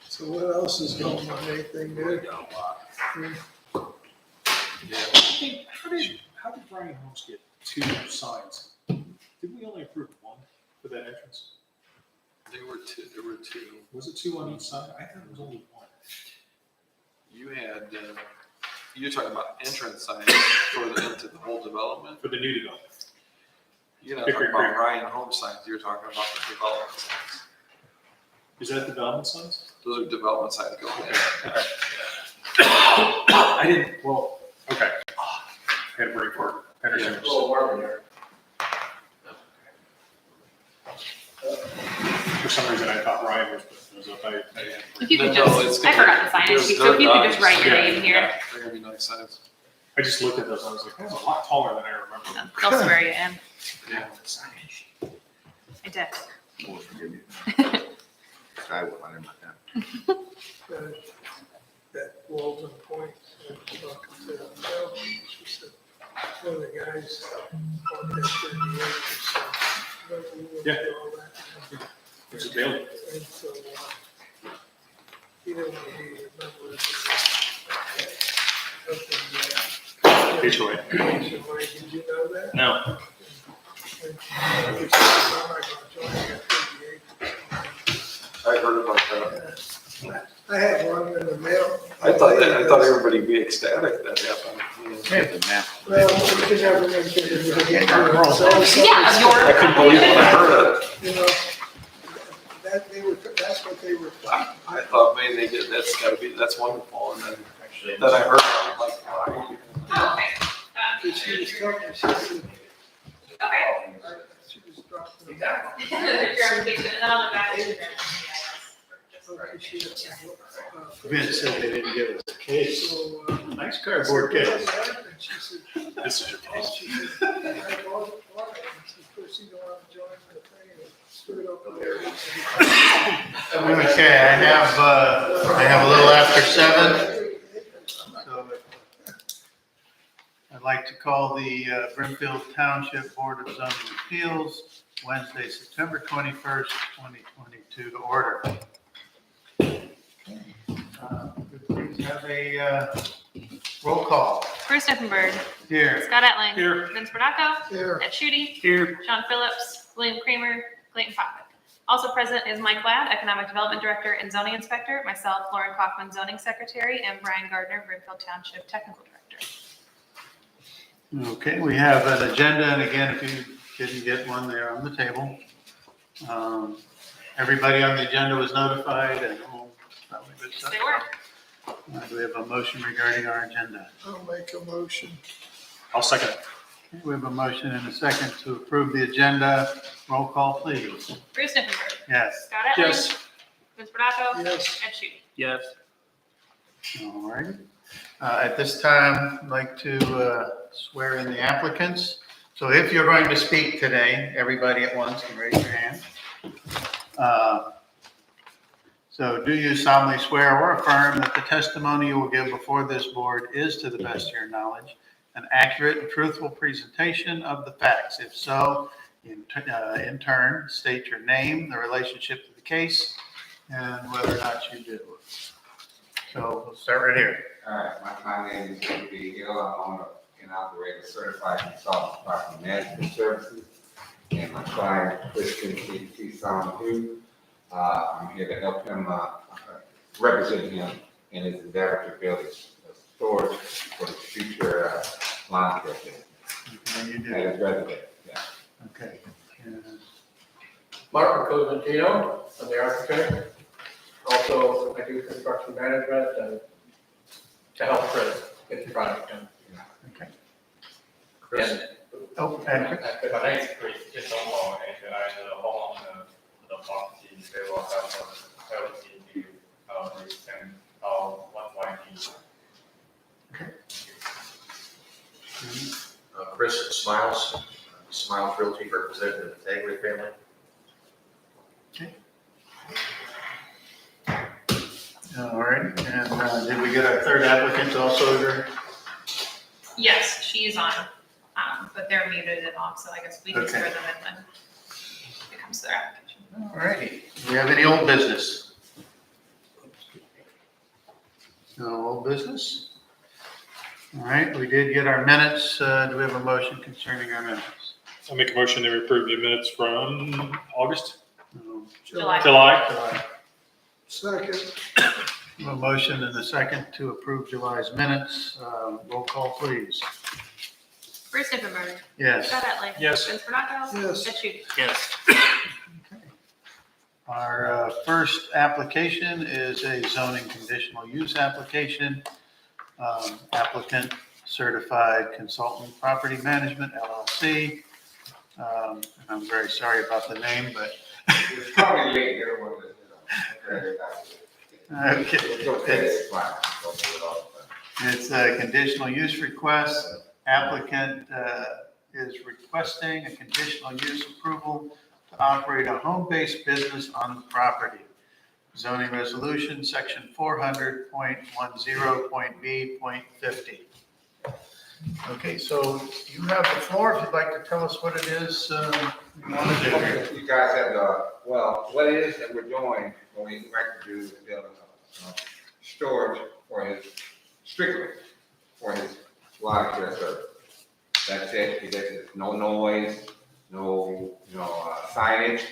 So what else is going on anything good? Yeah. How did Brian Holmes get 2 signs? Did we only approve 1 for that entrance? There were two. Was it 2 on each side? I thought it was only 1. You had, you're talking about entrance signs into the whole development? For the new development. You're not Hickory talking about Creek. Ryan Home signs, you're talking about the development signs. Is that development signs? Those are development signs going in. Okay. I didn't, well, okay. I had to bring forward. I understand what you're warm here. saying. For some reason, I thought Ryan was up. I didn't. If you could No, just, it's I gonna- forgot the signage there's sheet, so if you could just dirt write your dogs. name here, Yeah, they're gonna be nice signs. I just looked at those and I was like, that's a lot taller than I remember. they'll swear you in. Yeah. I did. Oh, forgive me. I went under my pen. That Walden Point, talking to Michelle, she said, one of the guys on that 30 acres, so. we will Yeah. do all that. It's available. And so, he didn't want to be a member of the. HOA. Did you know that? No. And he said, I'm not gonna join that 30 acres. I heard about that. I had one in the mail. I thought everybody would be ecstatic that happened. The map. Well, we can never make it. Yeah, your. I couldn't believe when I heard it. You know, that's what they were. I thought maybe they did, that's wonderful, and then I heard it, I'm like, wow. Oh, okay. But she was talking, she said, Okay. she was dropping the. Verification, and then on the back. Vince said they didn't give us a case. So, Nice cardboard case. and she said, This is your case. she said, I bought it, and she said, first you don't want to join the thing, and screw it up there. Okay, I have a little after 7, so I'd like to call the Brimfield Township Board of Zoning Appeals Wednesday, September 21st, 2022 to order. Please have a roll call. Bruce Diffenberg, Here. Scott Etling. Here. Vince Bernacco. There. Ed Schutte. Here. Sean Phillips. William Kramer. Clayton Popick. Also present is Mike Ladd, Economic Development Director and Zoning Inspector, myself, Lauren Kaufman, Zoning Secretary, and Brian Gardner, Brimfield Township Technical Director. Okay, we have an agenda, and again, if you didn't get one, they're on the table. Everybody on the agenda was notified, and all probably good stuff. They were. Do we have a motion regarding our agenda? I'll make a motion. I'll second it. Okay, we have a motion and a second to approve the agenda. Roll call, please. Bruce Diffenberg. Yes. Scott Etling. Yes. Vince Bernacco. Yes. Ed Schutte. Yes. All right. At this time, I'd like to swear in the applicants. So if you're going to speak today, everybody at once can raise your hand. So do you solemnly swear or affirm that the testimony you will give before this board is, to the best of your knowledge, an accurate and truthful presentation of the facts? If so, in turn, state your name, the relationship to the case, and whether or not you do. So we'll start right here. All right, my name is J.B. Hill. I'm owner and operator certified consultant property management services. And my client, Christian C.T. Solomon. I'm here to help him, represent him in his endeavor to build a storage for the future lawn care business. Okay, you do. At his residence, yeah. Okay. Mark Cosentino, I'm the architect. Also, I do construction management and to help Chris get the project done. Okay. And Oh, and Chris. My name is Chris Kisongo, and I'm the homeowner of the property. They will have a ability to extend what might be. Chris Smiles, Smiles Realty, representing the Tagway family. All right, and did we get our third applicant also here? Yes, she's on, but they're muted and off, so I guess we can Okay. swear them in when it comes to their application. All righty. Do we have any old business? No old business? All right, we did get our minutes. Do we have a motion concerning our minutes? I'll make a motion to approve the minutes from August, No. July. July. Second, A motion and a second to approve July's minutes. Roll call, please. Bruce Nippenberger. Yes. Scott Etley. Yes. Vince Bernardo. Yes. Ed Shooty. Yes. Our first application is a zoning conditional use application. Applicant Certified Consultant Property Management LLC. And I'm very sorry about the name, but It's probably late, everyone, okay. it's okay, it's fine. Don't do it all the time. It's a conditional use request. Applicant is requesting a conditional use approval to operate a home-based business on the property. Zoning resolution, section 400.10.B.50. Okay, so you have the floor if you'd like to tell us what it is you want to do here. You guys have well, what it is that we're doing, what we like to do is build a storage for his, strictly for his lawn care service. That's it, there's no noise, no signage.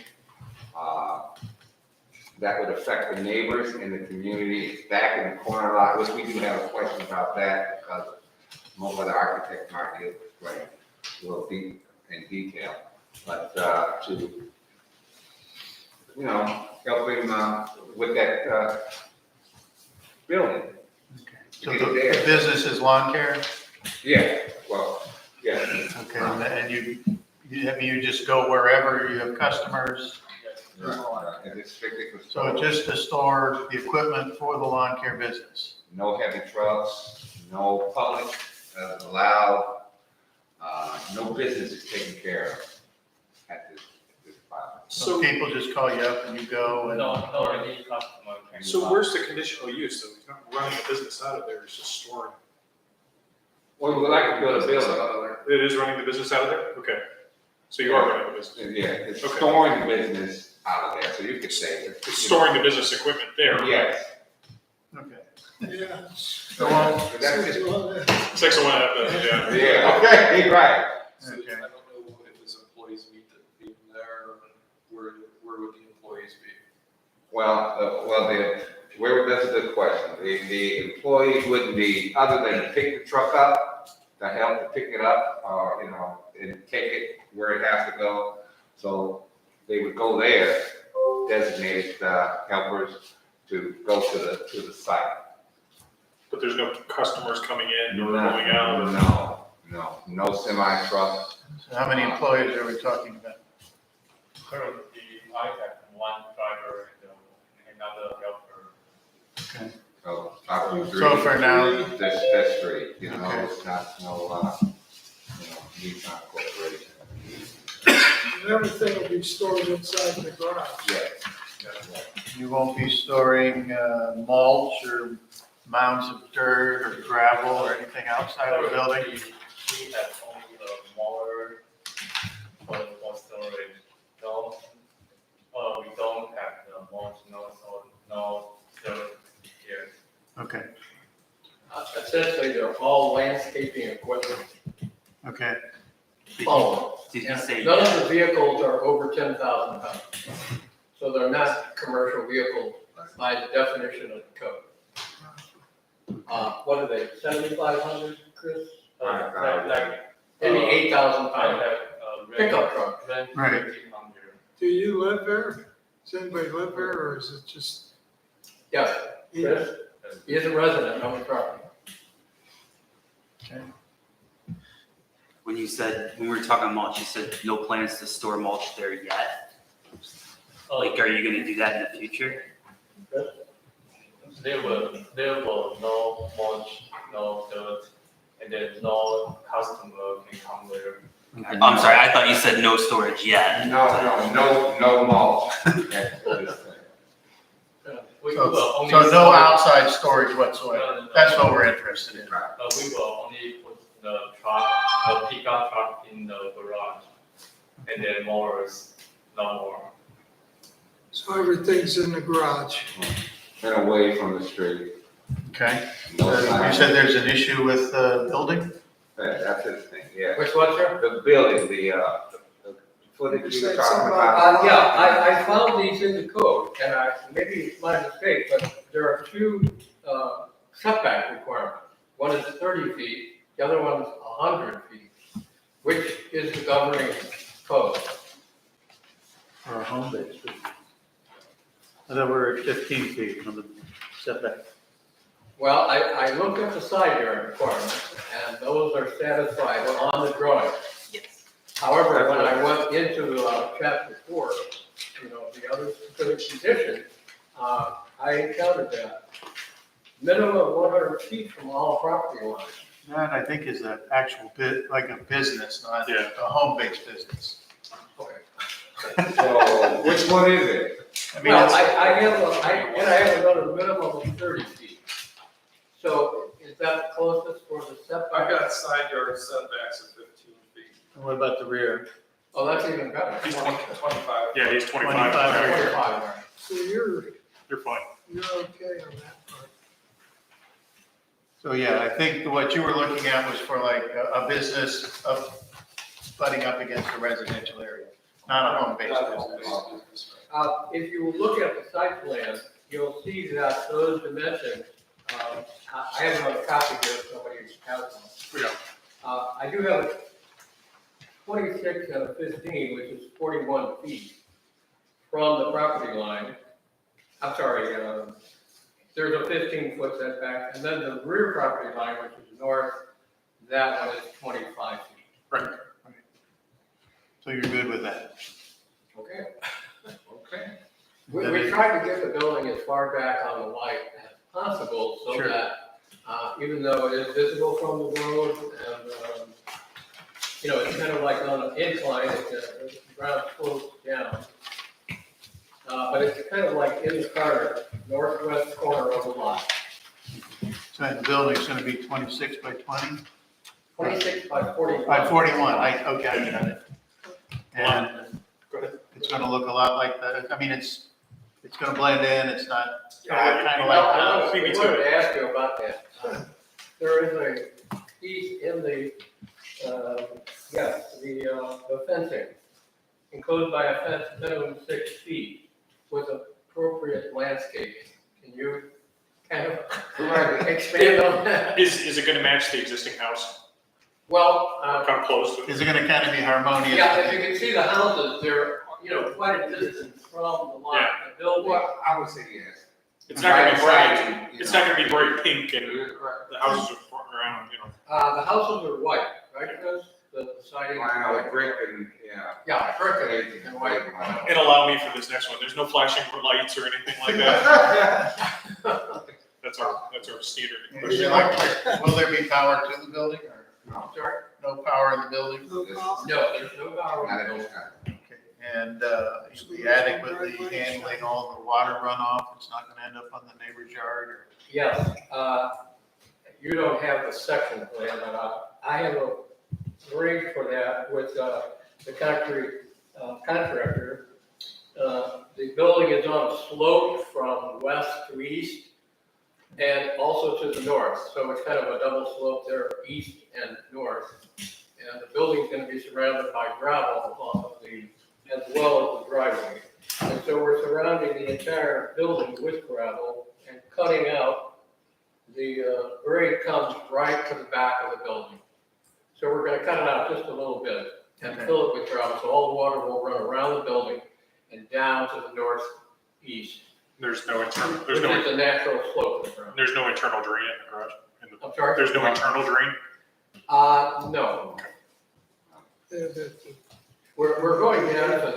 That would affect the neighbors in the community. It's back in the corner lot, which we do have a question about that because most of the architect might be explain a little deep in detail. But to help him with that building. Okay. So the business is lawn care? Yeah, well, yeah. Okay, and you just go wherever you have customers? Right. And it's strictly for So storage. just to store the equipment for the lawn care business? No heavy trucks, no public allowed, no business is taken care of at this spot. So people just call you up and you go and? No, any customer can. So where's the conditional use? So he's not running a business out of there, he's just storing. Well, we would like to build a building. It is running the business out of there? Okay. So you are running the business. Yeah, it's Okay. storing the business out of there, so you could say. It's storing the business equipment there. Yes. Okay. yeah. So, that's just, Section 1, yeah. yeah, okay, right. So Okay. I don't know if his employees meet the there, where would the employees be? That's a good question. The employees wouldn't be, other than to pick the truck up, to help to pick it up, or, and take it where it has to go. So they would go there, designated helpers to go to the site. But there's no customers coming in or going out? No semi truck. So how many employees are we talking about? Currently, I have one driver and another helper. Okay. So probably three. So for now, That's three, Okay. it's not Nissan Corporation. And everything will be stored inside the garage. Yes. you won't be storing mulch or mounds of dirt or gravel or anything outside of the building? We have only a mower for storage. We don't have the mulch, no dirt here. Okay, Essentially, they're all landscaping equipment. okay. Oh, Did you say? none of the vehicles are over 10,000 pounds. So they're not commercial vehicles by the definition of the code. What are they, 7,500, Chris? Maybe 8,000 pound pickup truck. Right. Do you live there? Does anybody live there, or is it just? Yeah, Chris, he is a resident on the property. When we were talking mulch, you said no plans to store mulch there yet? Like, are you gonna do that in the future? There will no mulch, no dirt, and then no customer can come there. I'm sorry, I thought you said no storage yet. No mulch. We will only. So no outside storage whatsoever? That's what we're interested in. We will only put the pickup truck in the garage, and then mowers, no more. So everything's in the garage. And away from the street. Okay. No You sign. said there's an issue with the building? That's his thing, yeah. Which one, sir? The building, the footage you were said talking something about. Yeah, I found these in the code, and maybe it's my mistake, but there are two setback requirements. One is 30 feet, the other one is 100 feet. Which is the governing code? Or a home-based business? I thought we were at 15 feet from the setback. Well, I looked at the side yard requirements, and those are satisfied on the drawing. Yes. However, when I went into chapter 4, the other specific conditions, I encountered that. Minimum of 100 feet from all property lines. That, I think, is an actual bit, like a business, not a home-based business. Okay. So, which one is it? I mean, Well, it's, I have another minimum of 30 feet. So is that the closest for the I've setback? got side yard setbacks of 15 feet. what about the rear? Oh, that's even better. He's 25. Yeah, he's 25. 25. 25, right. So you're You're fine. okay on that part. So, yeah, I think what you were looking at was for like a business butting up against a residential area, not a home-based business. If you look at the site plan, you'll see that those dimensions, I have another copy here, if somebody has one. Yeah. I do have a 26 and a 15, which is 41 feet from the property line. I'm sorry, there's a 15-foot setback, and then the rear property line, which is north, that one is 25 feet. Right. So you're good with that? Okay. Okay. We tried to get the building as far back on the light as possible, so Sure. that, even though it is visible from the road, and, it's kind of like on an incline, the ground slopes down. But it's kind of like in the corner, northwest corner of the lot. So the building's gonna be 26 by 20? 26 by 41. By 41, okay, I got it. And Go ahead. it's gonna look a lot like that, I mean, it's gonna blend in, it's not, Yeah, kind of Well, like, I beat me wanted to to ask you about that. There is a piece in the, the fencing, enclosed by a fence minimum 6 feet with appropriate landscaping. Can you kind of expand on that? Is it gonna match the existing house? Well, Come close to it? is it gonna kind of be harmonious? yeah, if you can see the houses, they're, quite a distance from the line, the building. Well, I would say yes. It's not gonna be bright, Right, it's not gonna be bright pink and the houses are around, The houses are white, right, Chris? The siding. Line with brick and, yeah. Yeah, brick and white. And allow me for this next one, there's no flashing lights or anything like that. That's our standard Is it question. like- Will there be power to the building, or I'm sorry? no power in the building? No problem. No, there's no power. Not at this time. Okay. And you'll be adequately handling all the water runoff, it's not gonna end up on the neighbor's yard, or? Yes, you don't have the section plan, but I have a arranged for that with the concrete contractor. The building is on a slope from west to east and also to the north. So it's kind of a double slope there, east and north. And the building's going to be surrounded by gravel off of as well as the driveway. And so we're surrounding the entire building with gravel and cutting out. The grade comes right to the back of the building. So we're going to cut it out just a little bit and fill it with gravel, so all the water will run around the building and down to the northeast. There's no internal, Which is a natural slope of the ground. there's no internal drain in the garage. I'm sorry? There's no internal drain? No. The- We're going down to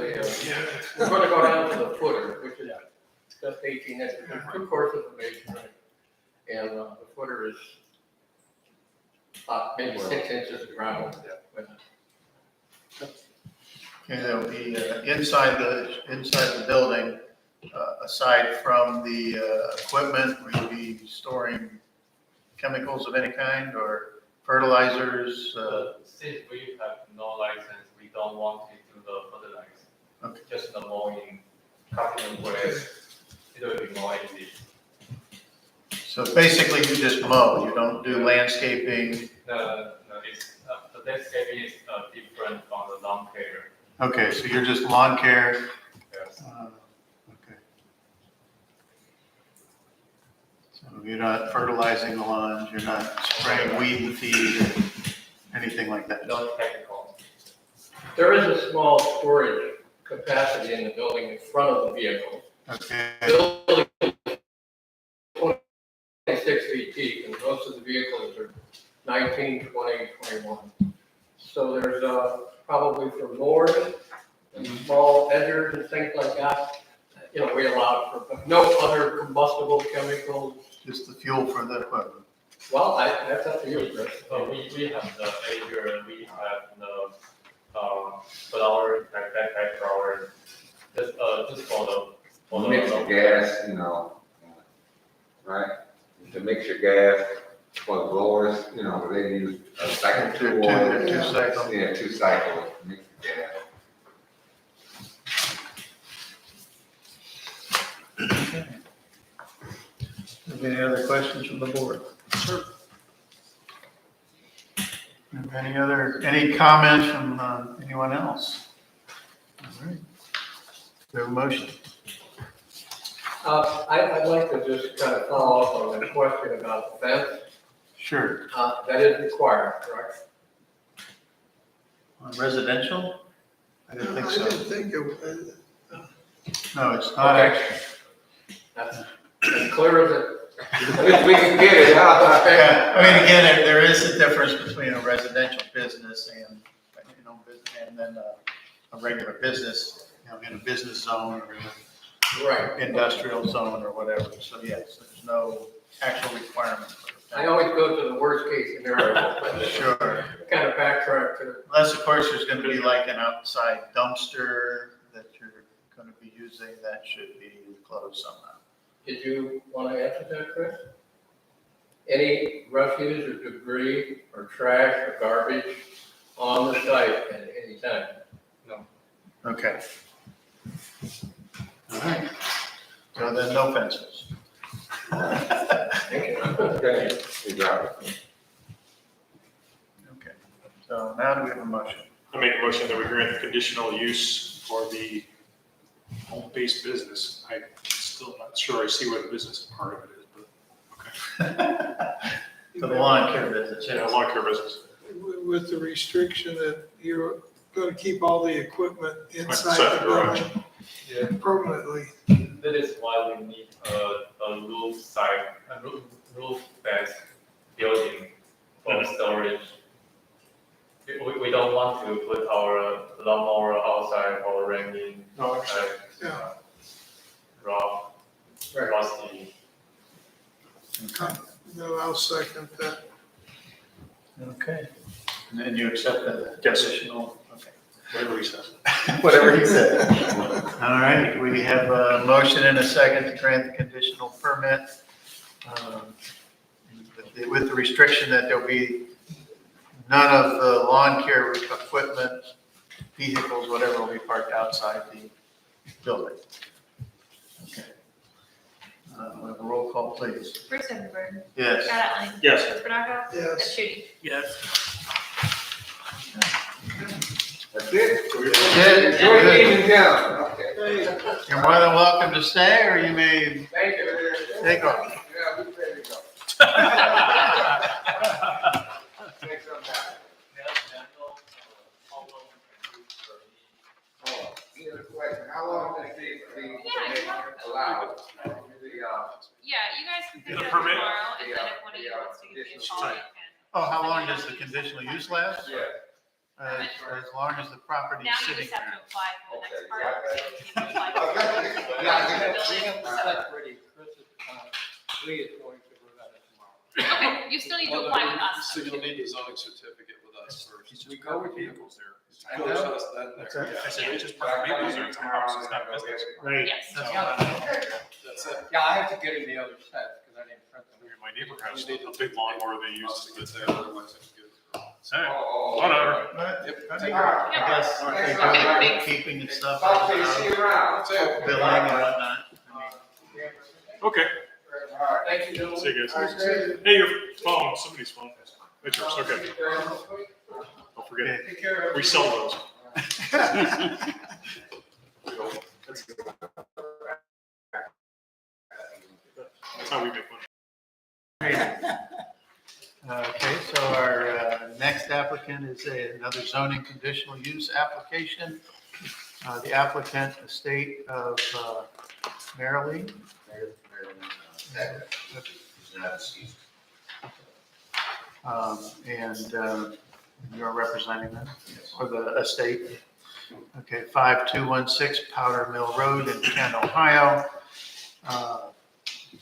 we're going to go down to the footer, which is just 18 inches. There's 2 courses of masonry. And the footer is maybe 6 inches of gravel. Okay, there'll be inside the building, aside from the equipment, will you be storing chemicals of any kind, or fertilizers? Since we have no license, we don't want to do the fertilizer. Okay. Just the mowing, cutting the grass, it will be more easy. So basically you just mow, you don't do landscaping. No, it's, the landscaping is different from the lawn care. Okay, so you're just lawn care. Yes. Okay. So you're not fertilizing the lawns, you're not spraying weed and feed or anything like that? Not technical. There is a small storage capacity in the building in front of the vehicle. Okay, Building is 26 feet deep, and most of the vehicles are 19, 20, 21. So there's probably for mowers and small edgers and things like that, you know, we allow it for, but no other combustible chemicals. just the fuel for the equipment. Well, that's up to you, Chris. We have the Azure, we have the, flower, like backpack flower, just for the. Mix the gas, you know, right? To mix your gas for the blowers, you know, they use a cycle Two cycle. Yeah, 2 cycles, to mix the gas. Any other questions from the board? Sure. Any comments from anyone else? All right. Do we have a motion? I'd like to just kind of follow up on the question about the fence. Sure. That is required, correct? On residential? I didn't think I so. didn't think it was. No, it's not Okay. actually. That's as clear as it. We can get it out. Yeah, I mean, again, there is a difference between a residential business and, you know, and then a regular business, you know, in a business zone or in Right. an industrial zone or whatever. So yes, there's no actual requirement for the I always go to the worst case scenario. Sure. Kind of backtrack to. Unless, of course, there's gonna be like an outside dumpster that you're gonna be using, that should be enclosed somehow. Did you want to answer that, Chris? Any refuse or debris or trash or garbage on the site at any time? Okay. All right. So then no fences. Thank you. Okay, you got it. Okay. So now do we have a motion? I make a motion that we grant the conditional use for the home-based business. I'm still not sure I see where the business part of it is, but, okay. For the lawn care business, Yeah, yes. lawn care business. With the restriction that you're gonna keep all the equipment Inside inside the the garage. building permanently. That is why we need a roof fence building for storage. We don't want to put our lawnmower outside or raining, No, Yeah. rough, rusty. No, I'll second that. Okay. And then you accept that Yes. additional, okay. whatever he says. Whatever he said. All right, we have a motion and a second to grant the conditional permit, with the restriction that there'll be none of the lawn care equipment, vehicles, whatever, will be parked outside the building. Okay. We have a roll call, please. Bruce Enberg, Yes. Scott Atling. Yes. Chris Bernacco. Yes. Ed Shooty. That's it. Good. Enjoy the evening down. Okay. You're more than welcome to stay, or you may Thank you. take off. Yeah, we ready to go. Take some time. Oh, any other question? How long does the allowed? Yeah, you guys can pick Get a it up permit? tomorrow, and then if one of you wants to give me a call, you can. Oh, how long does the conditional use last? Yeah. As long as the property Now is you sitting just have there. to apply for the next Okay, part. yeah. So you can apply Yeah, for the building. Ready, Chris Lee is going to present it tomorrow. Okay, you still need to apply with us. So you'll need the zoning certificate with us first. We go with you. Vehicles there. Go with us then there. I said, they just park vehicles there, it's a house, it's not a business. Right. Yes. That's it. Yeah, I have to get him the other set, because I didn't print them. My neighbor has a big lawnmower they use to get there. Otherwise it's good. Whatever. I guess, Yep. they do the bookkeeping and stuff, Okay, see you around. billing and whatnot. Okay. All right. Thank you, gentlemen. See you guys. All right, great. Hey, your phone, somebody's phone. It's yours, okay. Don't forget, Take care of we sell those. That's how we make money. Okay, so our next applicant is another zoning conditional use application. The applicant, estate of Marilee. And you're representing them for the estate. Okay, 5216 Powder Mill Road in Kent, Ohio.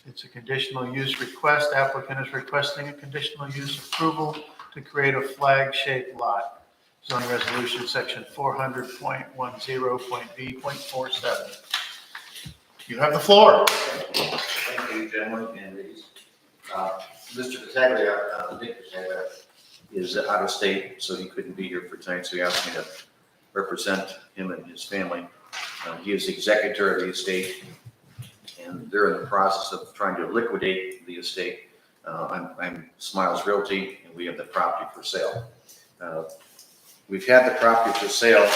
It's a conditional use request. Applicant is requesting a conditional use approval to create a flag-shaped lot. Zoning resolution section 400.10.B.47. You have the floor. Thank you, gentlemen and ladies. Mr. Pataglia, Nick Pataglia, is out of state, so he couldn't be here for tonight, so he asked me to represent him and his family. He is the executor of the estate, and they're in the process of trying to liquidate the estate. I'm Smiles Realty, and we have the property for sale. We've had the property for sale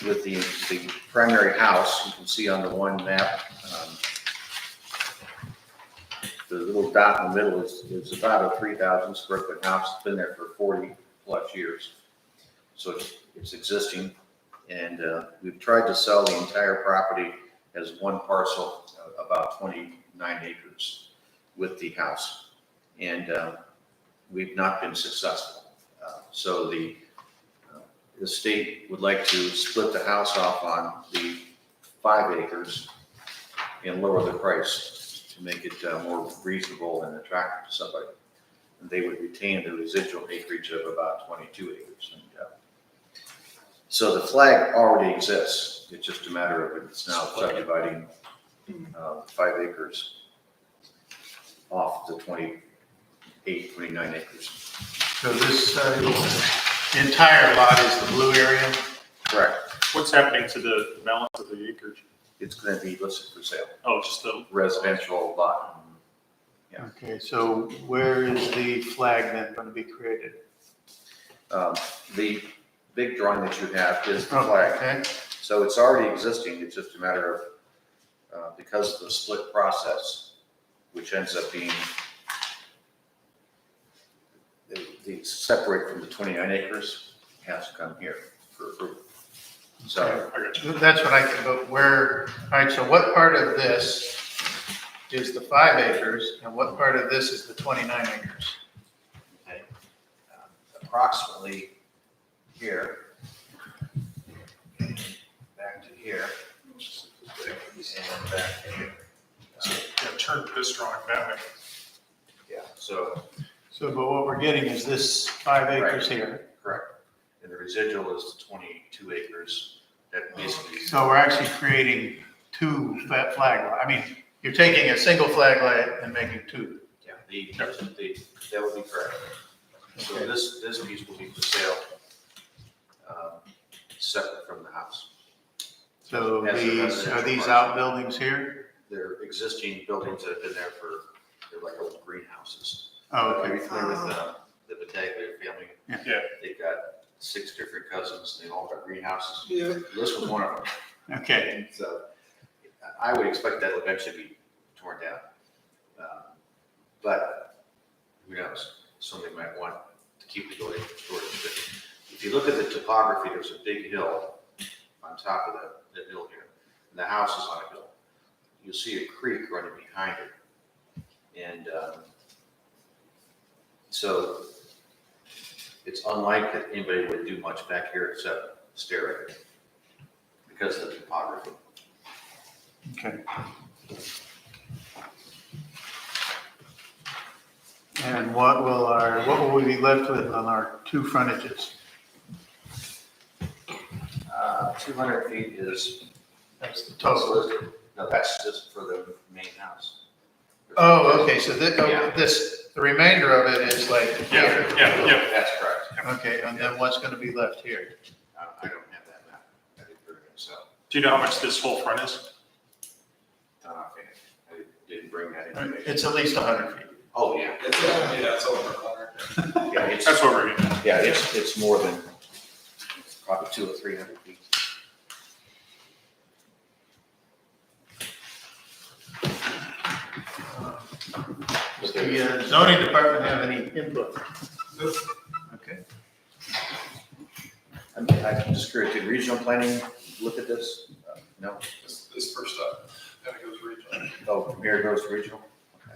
with the primary house. You can see on the one map, the little dot in the middle is about a 3,000 square foot house. It's been there for 40 plus years. So it's existing. And we've tried to sell the entire property as one parcel, about 29 acres with the house. And we've not been successful. So the state would like to split the house off on the 5 acres and lower the price to make it more reasonable and attractive to somebody. And they would retain the residual acreage of about 22 acres. And, so the flag already exists. It's just a matter of it's now subdividing 5 acres off the 28, 29 acres. So this, the entire lot is the blue area? Correct. What's happening to the balance of the acreage? It's going to be listed for sale. Oh, just the, Residential lot. Yeah. Okay, so where is the flag then going to be created? The big drawing that you have is the flag. Okay, So it's already existing. It's just a matter of, because of the split process, which ends up being the separate from the 29 acres, has to come here for approval. So I got you. that's what I can, but where, all right, so what part of this is the 5 acres and what part of this is the 29 acres? okay, approximately here, back to here, and back to here. Yeah, turn this drawing that way. Yeah, so, So, but what we're getting is this 5 acres here. correct. And the residual is the 22 acres that basically. So we're actually creating 2 flag lots. I mean, you're taking a single flag lot and making 2. Yeah, that would be correct. So this piece will be for sale, separate from the house. So As a these, residential are these parcel. outbuildings here? They're existing buildings that have been there they're like old greenhouses. Oh, Are okay. you familiar with the Battaglia family? Yeah. They've got 6 different cousins, and they all got greenhouses. Yeah, This was one of them. Okay, So I would expect that will eventually be torn down. But who knows? Somebody might want to keep the building for storage. But if you look at the topography, there's a big hill on top of the hill here. And the house is on a hill. You'll see a creek running behind it. And so it's unlikely that anybody would do much back here except stare at it because of the topography. okay. And what will we be left with on our 2 frontages? 200 feet is, That's the total. no, that's just for the main house. Oh, okay, so Yeah. the remainder of it is like here. Yeah. That's correct. Okay, and then what's going to be left here? I don't have that map. I didn't bring it, so, Do you know how much this whole front is? okay. I didn't didn't bring that information. It's at least 100 feet. Oh, yeah. It's over 100. Yeah, it's, That's what we're getting. yeah, it's more than, probably 200 or 300 feet. Does the zoning department have any input? Okay. I'm just curious, did regional planning look at this? No? This first up, then it goes regional. Oh, from here it goes to regional? Okay.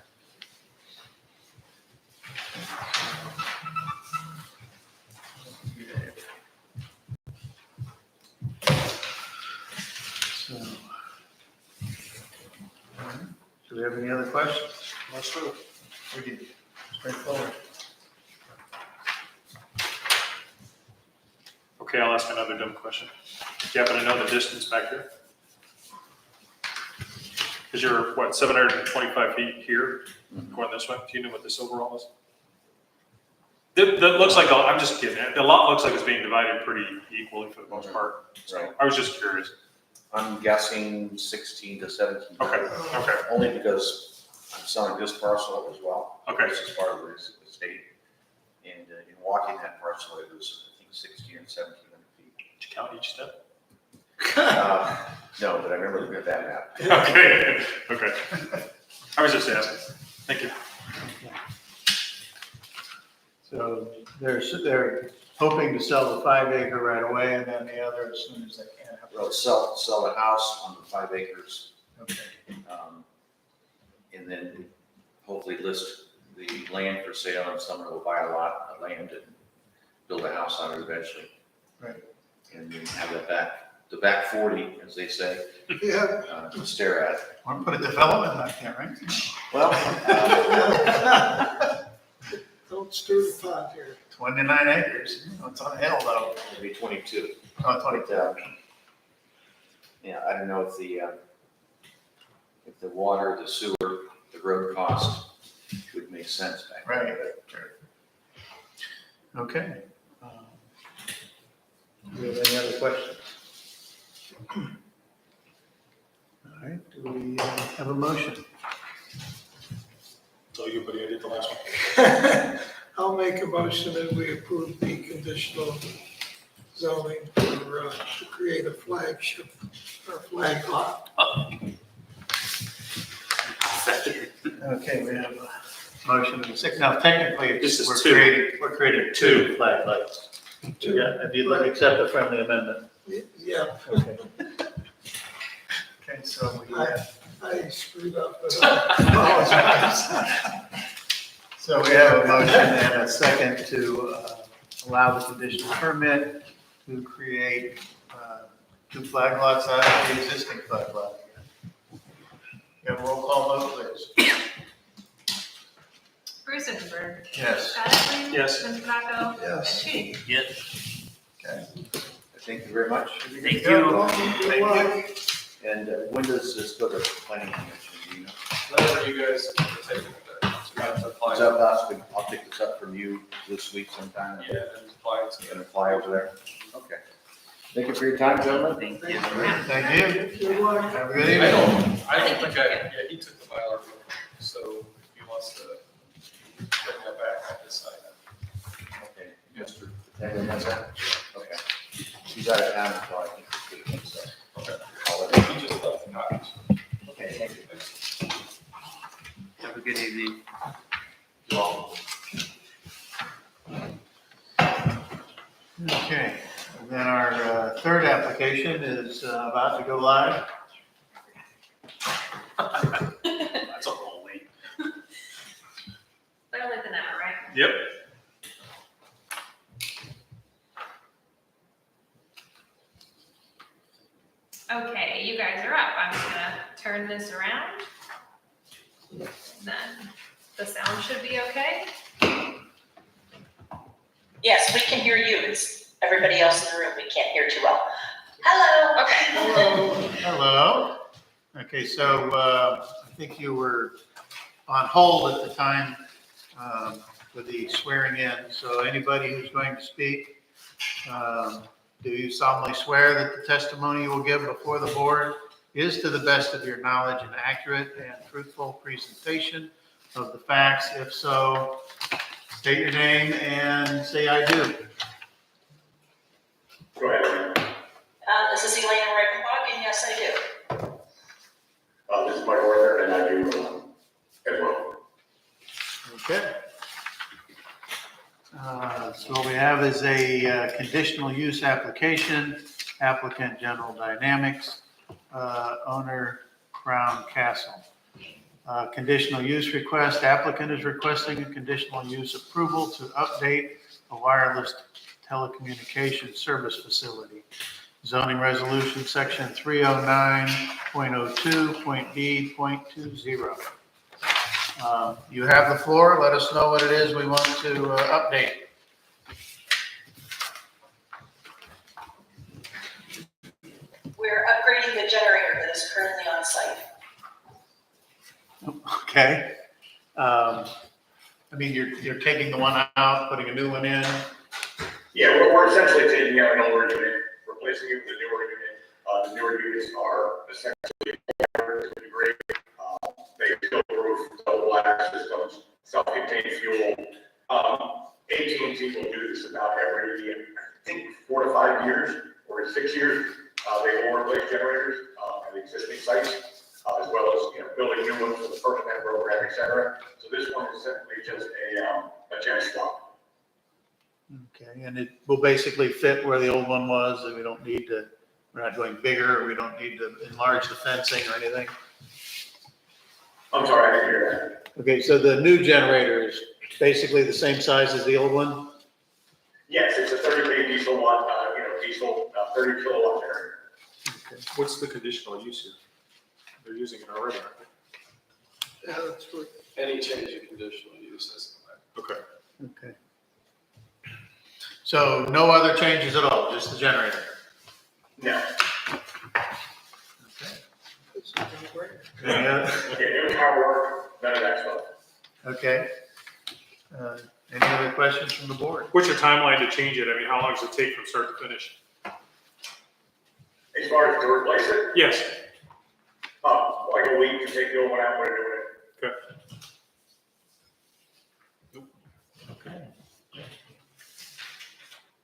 So, all right. Do we have any other questions? That's true. Pretty straightforward. Okay, I'll ask another dumb question. Do you happen to know the distance back there? Because you're, what, 725 feet here, going this way? Do you know what this overall is? That looks like, I'm just kidding. The lot looks like it's being divided pretty equally for the most part. So Right. I was just curious. I'm guessing 16 to 17. Okay, okay, Only because I'm selling this parcel as well. Okay. This is part of the estate. And in walking that parcel, it was, I think, 16 and 1700 feet. did you count each step? No, but I remember looking at that map. Okay, okay. I was just asking. Thank you. So they're hoping to sell the 5 acre right away and then the other as soon as they can. Well, sell the house on the 5 acres, Okay. and then hopefully list the land for sale, and someone will buy a lot of land and build a house on it eventually. Right. And then have the back 40, as they say, Yeah. to stare at. Or put a development back there, right? Well, Don't stir the pot here. 29 acres. It's on a hill though. maybe 22. Oh, 22. Yeah, I don't know if the water, the sewer, the road cost would make sense back there. Right. Okay. Do we have any other questions? All right, do we have a motion? So you, buddy, I did the last one. I'll make a motion that we approve the conditional zoning for, to create a flagship, or flag lot. Okay, we have a motion and a second. Now technically, This is we're two. creating two flag lights. Yeah, if you'd like to accept the friendly amendment. Yeah, Okay. Okay, so we have. I screwed up, but I apologize. So we have a motion and a second to allow the conditional permit to create two flag lots out of the existing flag lot. You have a roll call vote, please. Bruce Entenberg. Yes. Scott Epley. Yes. Jim Pacco. Yes. And Judy. Yes. Okay. Thank you very much. Thank Good you. luck. And when does this go to planning commission, do you know? Whatever you guys take it there. Apply. It's up to us, I'll pick this up from you this week sometime. Yeah, and apply it to And apply over there. Okay. Thank you for your time, gentlemen. Thank you. Thank you. Good luck. Have a good I evening. don't think yeah, he took the Mylar, so he wants to bring that back on his side. Okay. And that's that? Okay. He's out of town until I think this week, so. Okay. I'll let him- He just left the copy. Okay, thank you. Have a good evening. Okay, and then our third application is about to go live. That's a little late. Better late than never, right? Yep. Okay, you guys are up. I'm just gonna turn this around. Then the sound should be okay. Yes, we can hear you. It's everybody else in the room we can't hear too well. Hello. Okay. Hello. Okay, so I think you were on hold at the time for the swearing in. So anybody who's going to speak, do you solemnly swear that the testimony you will give before the board is to the best of your knowledge an accurate and truthful presentation of the facts? If so, state your name and say I do. Go ahead. This is Elaine Reichenbach, and yes, I do. This is Mike Werther, and I do as well. Okay. So what we have is a conditional use application, applicant General Dynamics, owner Crown Castle. Conditional use request, applicant is requesting a conditional use approval to update a wireless telecommunications service facility. Zoning resolution section 309.02.D.20. You have the floor. Let us know what it is we want to update. We're upgrading the generator that is currently on site. Okay. I mean, you're taking the one out, putting a new one in. Yeah, we're essentially taking out an older unit, replacing it with a newer unit. The newer units are essentially great. They still roof, double black systems, self-contained fuel. AT&T will do this about every, I think, 4 to 5 years or 6 years. They will replace generators at existing sites, as well as building new ones for the FirstNet program, et cetera. So this one is simply just a gen swap. Okay, and it will basically fit where the old one was, and we don't need to, we're not going bigger, we don't need to enlarge the fencing or anything. I'm sorry, I didn't hear that. Okay, so the new generator is basically the same size as the old one? Yes, it's a 30 diesel one, diesel 30 kilowatt generator. Okay. What's the conditional use here? They're using it already, aren't they? Yeah, that's what, Any change in conditional use is. Okay. Okay. So no other changes at all, just the generator? No. Okay. it's a no-brainer. Any other- Yeah, new tower work, none of that stuff. Okay. Any other questions from the board? What's your timeline to change it? I mean, how long does it take from start to finish? As far as to replace it, Yes. like a week to take the old one out, put a new one in. Okay. Okay.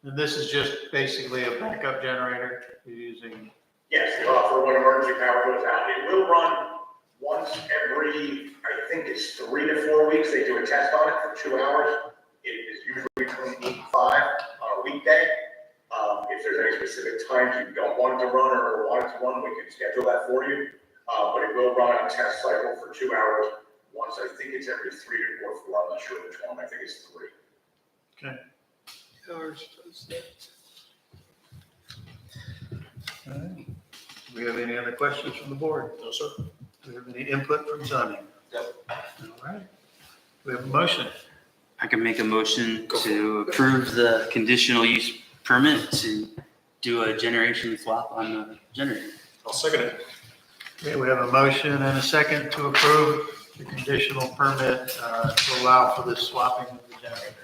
And this is just basically a backup generator you're using? Yes, for when emergency power goes out. It will run once every, I think it's 3 to 4 weeks. They do a test on it for 2 hours. It is usually between 8 and 5 on a weekday. If there's any specific times you don't want it to run or want it to run, we can schedule that for you. But it will run a test cycle for 2 hours. Once, I think it's every 3 or 4. I'm not sure which one. I think it's 3. Okay. Ours does that. All right. Do we have any other questions from the board? No, sir. Do we have any input from zoning? Yep. All right. We have a motion. I can make a motion to approve the conditional use permit to do a generation swap on the generator. I'll second it. Okay, we have a motion and a second to approve the conditional permit to allow for the swapping of the generator.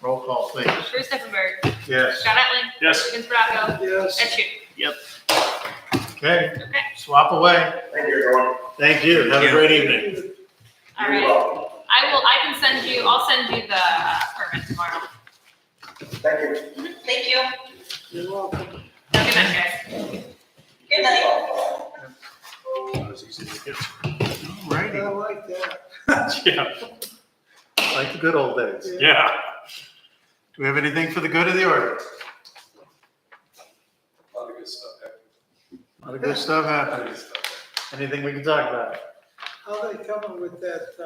Roll call, please. Bruce Steffenberg. Yes. Scott Etling. Yes. Vince Baraco. Yes. Ed Shoot. Okay, Okay. swap away. Thank you, everyone. Thank you. Have a great evening. All right. I'll send you the permit tomorrow. Thank you. Thank you. You're welcome. Have a good night, guys. Good night. Not as easy as it gets. I Alrighty, like that. Yeah. like the good old days. Yeah. Do we have anything for the good of the order? A lot of good stuff happening. A lot of good stuff happening. Anything we can talk about? How they coming with that,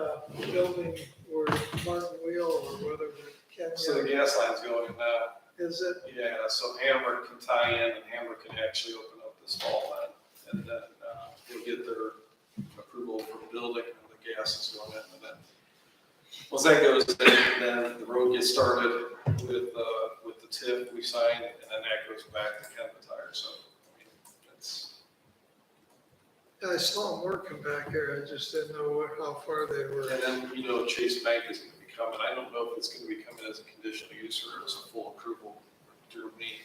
building where Martin Wheel or whatever, So the gas line's going now. is it? Yeah, so Hammer can tie in and Hammer can actually open up this fall line. And then we'll get their approval for the building and the gas is going in. And then once that goes in, then the road gets started with the tip we signed and then that goes back to Kevin Tire. So, I mean, that's. I saw them working back here. I just didn't know how far they were. And then, Chase Bank is going to be coming. I don't know if it's going to be coming as a conditional use or as a full approval through me.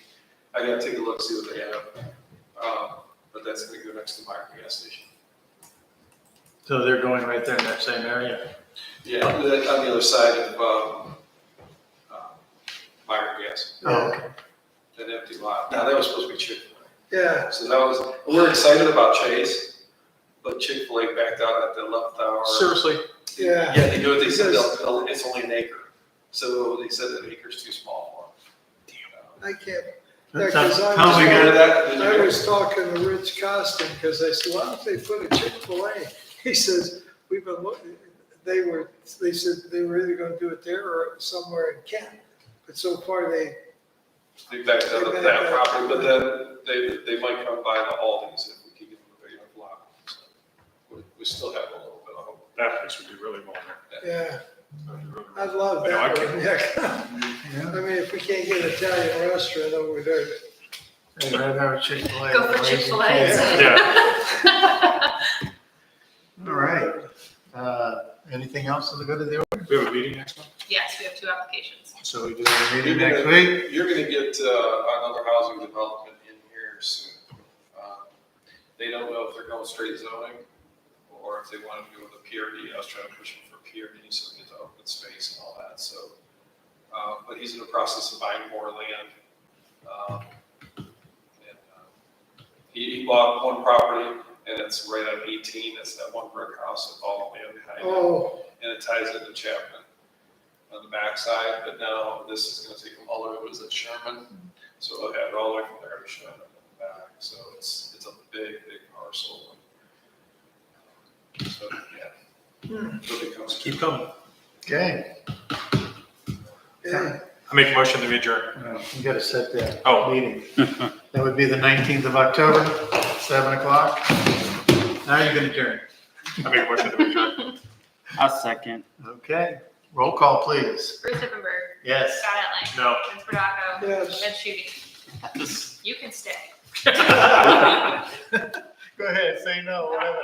I got to take a look, see what they have. but that's gonna go next to Meyer gas station. So they're going right there in that same area? Yeah, on the other side of, Meyer gas, Oh, okay. that empty lot. Now, that was supposed to be Chick-fil-A. Yeah, So that was, we're excited about Chase, but Chick-fil-A backed out at the 11th hour. Seriously? yeah. Yeah, they do it, they said it's only an acre. So they said that acre's too small for them. I can't, That's because I how we Did you got hear that? Did you I hear was talking to Rich Costin, because I said, why don't they put a Chick-fil-A? He says, we've been looking, they said they were either gonna do it there or somewhere in Kent. But so far, They backed out of that property, but then they might come by the Aldi's if we can give them a big enough lot. So we still have a little bit of hope. That place would do really well yeah, there. I love I know, I that can't- one, yeah. I mean, if we can't get an Italian restaurant over there, Hey, right now, Chick-fil-A. Go for Chick-fil-A. Yeah. All right. Anything else to the good of the order? We have a meeting next month? Yes, we have 2 applications. So we do a meeting next week? You're gonna get another housing development in here soon. They don't know if they're going straight zoning or if they want to go with a PRD. I was trying to push them for PRD so we get the open space and all that, so. But he's in the process of buying more land. He bought one property and it's right on 18. It's that one brick house with all the land behind it. oh, And it ties into Chapman on the backside, but now this is gonna take them all the way, what is it, Sherman? So they'll have it all the way from there to Sherman and back, so it's a big parcel. So, yeah. So it becomes. Keep coming. Okay. yeah. I make a motion to adjourn. You gotta set that Oh. meeting. That would be the 19th of October, 7 o'clock. Now you can adjourn. I make a motion to adjourn. I'll second. Okay. Roll call, please. Bruce Hippenberg, Yes. Scott Etling, No. Vince Brodacco, Yes. Ed Shooty. You can stay. Go ahead, say no, whatever.